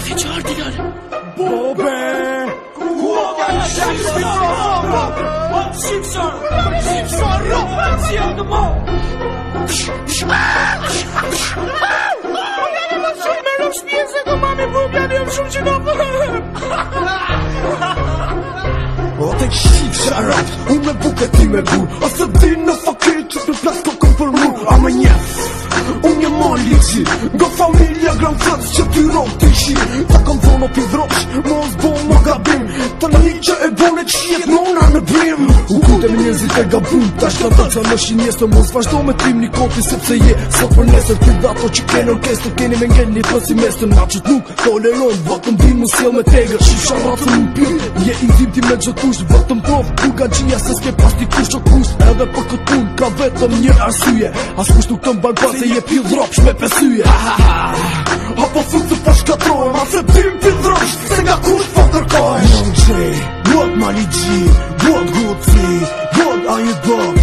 Ti qarë t'i lale? Bobe! O të këshqip sharat, unë me buke ti me bur. Ose din në fakir që të plas kokën për mur. A më njef, unë një ma liqi, nga familja gran fëtës që ty rog të ishi. Ta kam thonë o pi vrosh, mos bo më gabim. Të një që e bone që jetë nona në brim. U kute me njëzit e gabum, ta shkata që më shinjes të mos vazhdo me tim një koti sepse je. Sot për nesër ti dato që kene orkestër, keni me ngell një pës i mestër. Na qët nuk tolerojnë, vatëm din mu sjell me tegër. Shif sharatën më pyrë, je intim ti me gjëtush. Vatëm prof, ku ga gjia se s'ke pas t'i kush o kush. Edhe për këtë pun, ka vetëm një arsye. As kush nuk të mban pas se je pil dropsh me pesyje. Apo fut se pa shkatrojmë, ase tim pil dropsh, se nga kush po kërkojmë. Young J, what Mali G, what Gucci, what are you dog?